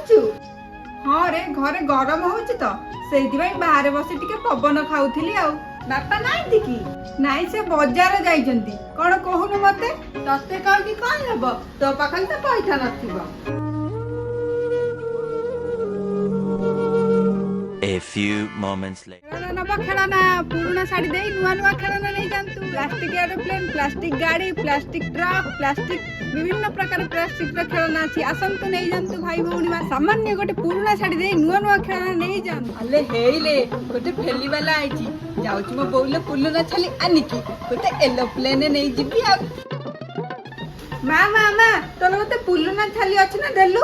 କରୁଛୁ? ହଁ ରେ ଘରେ ଗରମ ହଉଛି ତ ସେଇଥିପାଇଁ ବାହାରେ ବସି ଟିକେ ପବନ ଖାଉଥିଲି ଆଉ। ବାପା ନାହାନ୍ତି କି? ନାଇଁ ସେ ବଜାର ଯାଇଛନ୍ତି। କଣ କହୁନୁ ମତେ? ତତେ କହିକି କଣ ହବ? ତୋ ପାଖରେ ତ ପଇସା ନଥିବ। A few moments later. ଖେଳନା ନବ ଖେଳନା ପୁରୁଣା ଶାଢୀ ଦେଇ ନୂଆ ନୂଆ ଖେଳନା ନେଇ ଯାଆନ୍ତୁ। ପ୍ଲାଷ୍ଟିକ ଏରୋପ୍ଲେନ, ପ୍ଲାଷ୍ଟିକ ଗାଡି, ପ୍ଲାଷ୍ଟିକ ଟ୍ରକ୍, ପ୍ଲାଷ୍ଟିକ ବିଭିନ୍ନ ପ୍ରକାର ପ୍ଲାଷ୍ଟିକ ର ଖେଳନା ଅଛି। ଆସନ୍ତୁ ନେଇଯାଆନ୍ତୁ ଭାଇ ଭଉଣୀ ମାନେ। ସାମାନ୍ୟ ଗୋଟେ ପୁରୁଣା ଶାଢୀ ଦେଇ ନୂଆ ନୂଆ ଖେଳନା ନେଇଯାଆନ୍ତୁ। ଆଲେ ହେଇଲେ ଗୋଟେ ଫେଲିବାଲା ଆଇଛି। ଯାଉଛି ମୋ ବୋଉଲେ ପୁରୁଣା ଛାଲି ଆନିକି ଗୋଟେ ଏରୋପ୍ଲେନ ନେଇଯିବି ଆଉ। ମା ତୋର ଗୋଟେ ପୁରୁଣା ଛାଲି ଅଛି ନା ଦେଲୁ?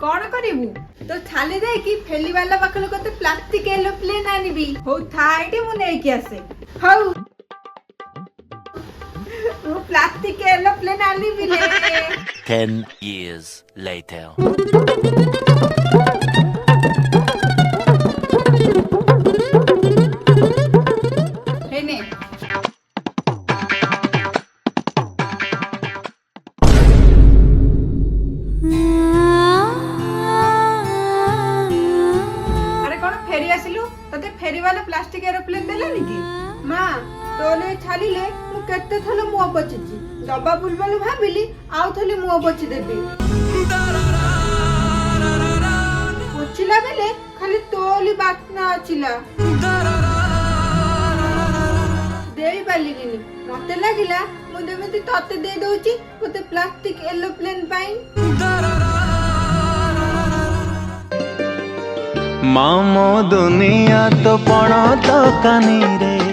କଣ କରିବୁ? ତ ଛାଲି ଦେଇକି ଫେଲିବାଲା ପାଖରୁ ଗୋଟେ ପ୍ଲାଷ୍ଟିକ ଏରୋପ୍ଲେନ ଆଣିବି। ହଉ ଥା ଏଠି ମୁଁ ନେଇକି ଆସେ। ହଉ ମୁଁ ପ୍ଲାଷ୍ଟିକ ଏରୋପ୍ଲେନ ଆଣିବି ଲେ। 10 years later. ହେଇନେ ଫେରି ଆସିଲୁ ତତେ ଫେରିବାଲା ପ୍ଲାଷ୍ଟିକ ଏରୋପ୍ଲେନ ଦେଲେନି କି? ମା ତୋଲେ ଛାଲିଲେ ମୁଁ କେତେ ଥର ମୁହଁ ପୋଛିଛି। ଦବା ପୂର୍ବରୁ ଭାବିଲି ଆଉ ଥରେ ମୁହଁ ପୋଛି ଦେବି। ପୋଛିଲା ବେଳେ ଖାଲି ତୋଲି ବାସ୍ନା ଆସିଲା। ଦେଇ ପାରିଲିନି। ମତେ ଲାଗିଲା ମୁଁ ଯେମିତି ତତେ ଦେଇ ଦଉଛି ଗୋଟେ ପ୍ଲାଷ୍ଟିକ ଏରୋପ୍ଲେନ ପାଇଁ। मामो दुनिया तो पण तो कानी रे।